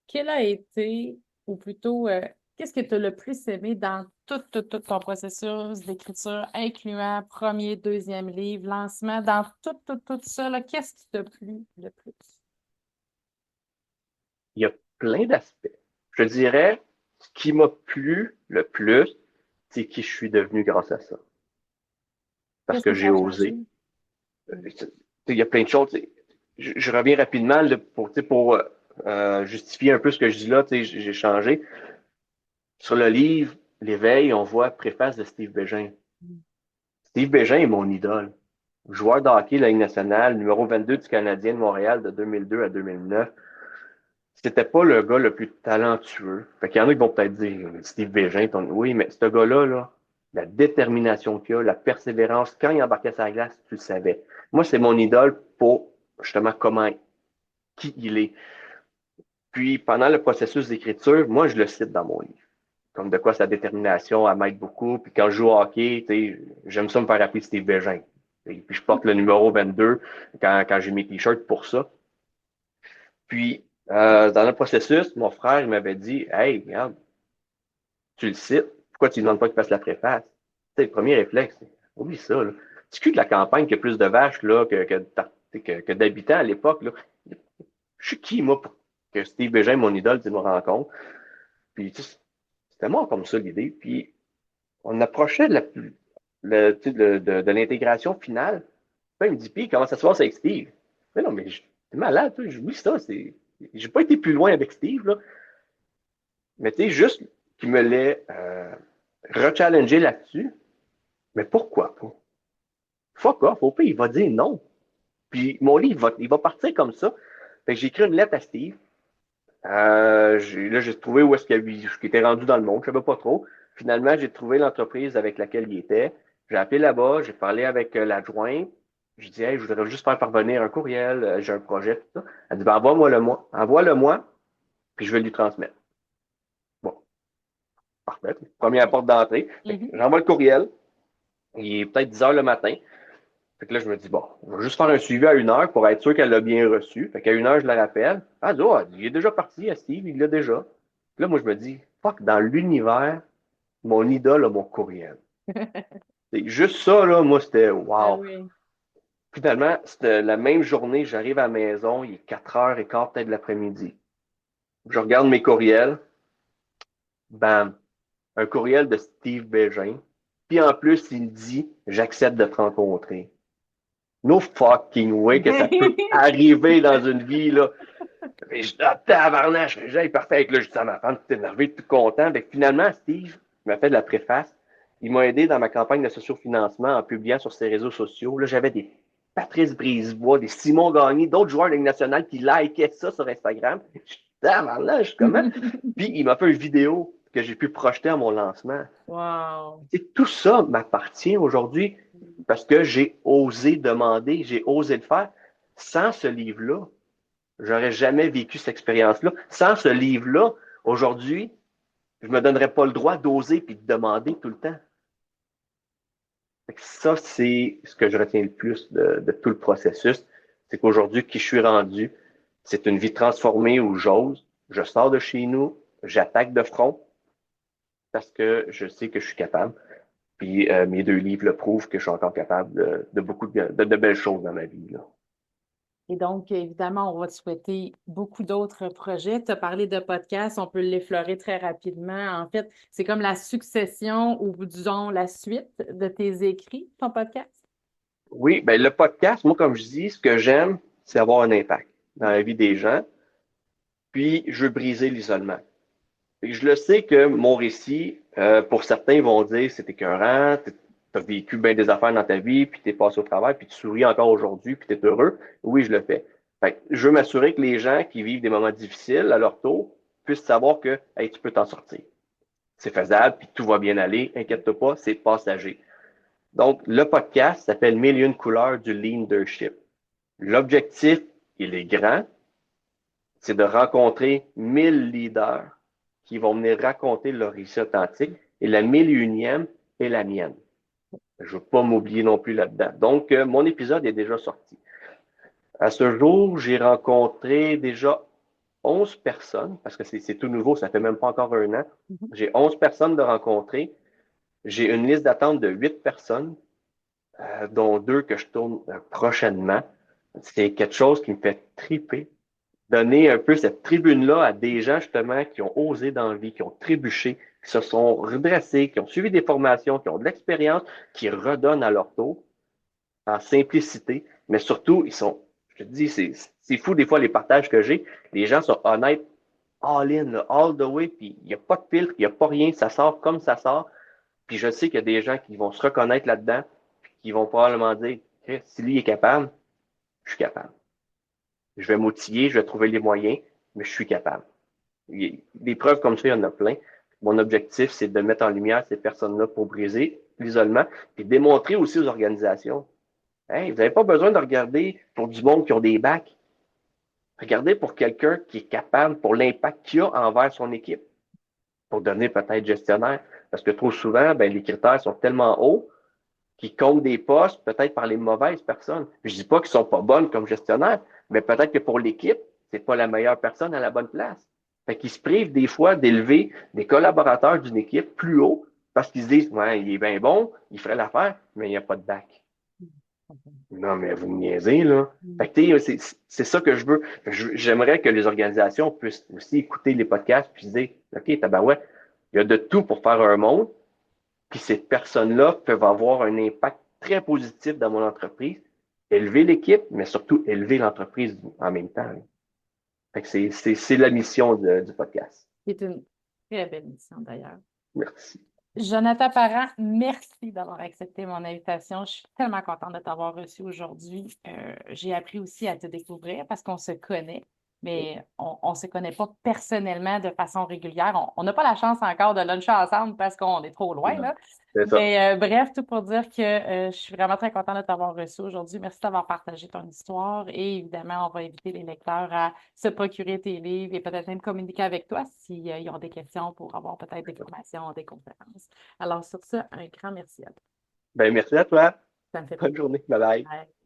Speaker 1: quel a été, ou plutôt, qu'est-ce que tu as le plus aimé dans tout ton processus d'écriture, incluant premier, deuxième livre, lancement, dans tout ça, là, qu'est-ce qui t'a plu le plus?
Speaker 2: Il y a plein d'aspects. Je dirais, ce qui m'a plu le plus, c'est qui je suis devenu grâce à ça. Parce
Speaker 1: Qu'est-ce
Speaker 2: que
Speaker 1: que ça
Speaker 2: j'ai
Speaker 1: a
Speaker 2: osé.
Speaker 1: changé?
Speaker 2: Il y a plein de choses. Je reviens rapidement là, pour justifier un peu ce que je dis là. J'ai changé. Sur le livre L'éveil, on voit préface de Steve Bégin. Steve Bégin est mon idole. Joueur de hockey de la Ligue nationale, numéro 22 du Canadien de Montréal de 2002 à 2009. C'était pas le gars le plus talentueux. Fait qu'il y en a qui vont peut-être dire, Steve Bégin, oui, mais ce gars-là, là, la détermination qu'il a, la persévérance, quand il embarquait sur la glace, tu le savais. Moi, c'est mon idole pour justement qui il est. Puis, pendant le processus d'écriture, moi, je le cite dans mon livre. Comme de quoi sa détermination, elle m'aide beaucoup. Puis quand je joue au hockey, j'aime ça me faire appeler Steve Bégin. Et puis je porte le numéro 22 quand j'ai mes t-shirts pour ça. Puis, dans le processus, mon frère, il m'avait dit, hey, regarde, tu le cites, pourquoi tu ne demandes pas qu'il fasse la préface? Le premier réflexe, c'est, oublie ça, là. C'est que de la campagne qui a plus de vaches là, que d'habitants à l'époque. Là. Je suis qui, moi, pour que Steve Bégin, mon idole, me rencontre? Puis, c'était moi comme ça l'idée. Puis, on approchait de l'intégration finale. Puis, il me dit, puis, comment ça se passe avec Steve? Mais non, mais t'es malade, j'oublie ça. J'ai pas été plus loin avec Steve, là. Mais tu sais, juste qu'il me l'ait rechallengé là-dessus. Mais pourquoi pas? Fuck off, au pire, il va dire non. Puis mon livre, il va partir comme ça. Fait que j'ai écrit une lettre à Steve. Là, j'ai trouvé où est-ce qu'il était rendu dans le monde. Je ne savais pas trop. Finalement, j'ai trouvé l'entreprise avec laquelle il était. J'ai appelé là-bas, j'ai parlé avec l'adjoint. Je dis, hey, je voudrais juste faire parvenir un courriel, j'ai un projet, tout ça. Elle dit, ben, envoie-le-moi, puis je vais lui transmettre. Bon, parfait. Première porte d'entrée. Fait que
Speaker 1: Mhm.
Speaker 2: j'envoie le courriel. Il est peut-être 10 heures le matin. Fait que là, je me dis, bon, je vais juste faire un suivi à 1 heure pour être sûr qu'elle l'a bien reçu. Fait qu'à 1 heure, je la rappelle. Ah, oh, il est déjà parti à Steve, il l'a déjà. Puis là, moi, je me dis, fuck, dans l'univers, mon idole a mon courriel. C'est juste ça, là, moi, c'était
Speaker 1: Ah
Speaker 2: wow.
Speaker 1: oui.
Speaker 2: Finalement, c'était la même journée, j'arrive à la maison, il est 4h15 peut-être de l'après-midi. Je regarde mes courriels, bam, un courriel de Steve Bégin. Puis en plus, il dit, j'accepte de te rencontrer. No fucking way que ça peut arriver dans une vie, là. Et je dis, ah, tabarnache, j'ai parfait avec là, je dis à ma femme, tout énervé, tout content. Ben, finalement, Steve m'a fait de la préface. Il m'a aidé dans ma campagne de sociofinancement en publiant sur ses réseaux sociaux. Là, j'avais des Patrice Brisebois, des Simon Gagné, d'autres joueurs de Ligue nationale qui likaient ça sur Instagram. Je dis, tabarnache, comment? Puis il m'a fait une vidéo que j'ai pu projeter à mon lancement.
Speaker 1: Wow.
Speaker 2: Et tout ça m'appartient aujourd'hui parce que j'ai osé demander, j'ai osé le faire. Sans ce livre-là, j'aurais jamais vécu cette expérience-là. Sans ce livre-là, aujourd'hui, je me donnerais pas le droit d'oser puis de demander tout le temps. Ça, c'est ce que je retiens le plus de tout le processus. C'est qu'aujourd'hui, qui je suis rendu, c'est une vie transformée où j'ose, je sors de chez nous, j'attaque de front parce que je sais que je suis capable. Puis mes 2 livres le prouvent que je suis encore capable de beaucoup de belles choses dans ma vie. Là.
Speaker 1: Et donc, évidemment, on va te souhaiter beaucoup d'autres projets. Tu as parlé de podcasts, on peut l'effleurer très rapidement. En fait, c'est comme la succession ou disons la suite de tes écrits, ton podcast.
Speaker 2: Oui, ben le podcast, moi, comme je dis, ce que j'aime, c'est avoir un impact dans la vie des gens. Puis, je veux briser l'isolement. Et je le sais que mon récit, pour certains, vont dire c'est écœurant, tu as vécu bien des affaires dans ta vie, puis tu es passé au travail, puis tu souris encore aujourd'hui, puis tu es heureux. Oui, je le fais. Fait que je veux m'assurer que les gens qui vivent des moments difficiles à leur tour puissent savoir que hey, tu peux t'en sortir. C'est faisable, puis tout va bien aller. Inquiète-toi pas, c'est passager. Donc, le podcast s'appelle Mille et une couleurs du leadership. L'objectif, il est grand, c'est de rencontrer 1000 leaders qui vont venir raconter leur récit authentique et la 1001e est la mienne. Je ne veux pas m'oublier non plus là-dedans. Donc, mon épisode est déjà sorti. À ce jour, j'ai rencontré déjà 11 personnes, parce que c'est tout nouveau, ça fait même pas encore 1 an.
Speaker 1: Mhm.
Speaker 2: J'ai 11 personnes de rencontrer. J'ai une liste d'attente de 8 personnes, dont 2 que je tourne prochainement. C'est quelque chose qui me fait triper. Donner un peu cette tribune-là à des gens justement qui ont osé dans la vie, qui ont trébuché, qui se sont redressés, qui ont suivi des formations, qui ont de l'expérience, qui redonnent à leur tour, en simplicité, mais surtout, ils sont, je te dis, c'est fou des fois les partages que j'ai, les gens sont honnêtes, all in, là, all the way, puis il n'y a pas de filtre, il n'y a pas rien, ça sort comme ça sort, puis je sais qu'il y a des gens qui vont se reconnaître là-dedans, puis qui vont probablement dire, si lui est capable, je suis capable. Je vais m'outiller, je vais trouver les moyens, mais je suis capable. Des preuves comme ça, il y en a plein. Mon objectif, c'est de mettre en lumière ces personnes-là pour briser l'isolement et démontrer aussi aux organisations. Hey, vous n'avez pas besoin de regarder pour du monde qui ont des bacs. Regardez pour quelqu'un qui est capable, pour l'impact qu'il a envers son équipe, pour devenir peut-être gestionnaire. Parce que trop souvent, ben, les critères sont tellement hauts qu'ils comptent des postes peut-être par les mauvaises personnes. Je dis pas qu'ils sont pas bonnes comme gestionnaires, mais peut-être que pour l'équipe, c'est pas la meilleure personne à la bonne place. Fait qu'ils se privent des fois d'élever des collaborateurs d'une équipe plus haut parce qu'ils se disent, ouais, il est bien bon, il ferait l'affaire, mais il n'y a pas de bac. Non, mais vous me niaisez, là. Fait que, c'est ça que je veux. J'aimerais que les organisations puissent aussi écouter les podcasts puis se dire, OK, tabarouette, il y a de tout pour faire un monde, puis ces personnes-là peuvent avoir un impact très positif dans mon entreprise, élever l'équipe, mais surtout élever l'entreprise en même temps. Là. Fait que c'est la mission du podcast.
Speaker 1: C'est une très belle mission d'ailleurs.
Speaker 2: Merci.
Speaker 1: Jonathan Parent, merci d'avoir accepté mon invitation. Je suis tellement contente de t'avoir reçu aujourd'hui. J'ai appris aussi à te découvrir parce qu'on se connaît. mais on ne se connaît pas personnellement de façon régulière. On n'a pas la chance encore de luncher ensemble parce qu'on est trop loin,
Speaker 2: Non.
Speaker 1: là.
Speaker 2: C'est ça.
Speaker 1: Mais bref, tout pour dire que je suis vraiment très contente de t'avoir reçu aujourd'hui. Merci d'avoir partagé ton histoire et évidemment, on va inviter les lecteurs à se procurer tes livres et peut-être même communiquer avec toi s'ils ont des questions pour avoir peut-être des formations, des conférences. Alors sur ce, un grand merci à toi.
Speaker 2: Ben, merci à toi.
Speaker 1: Ça me fait
Speaker 2: Bonne
Speaker 1: plaisir.
Speaker 2: journée. Bye bye.
Speaker 1: Bye.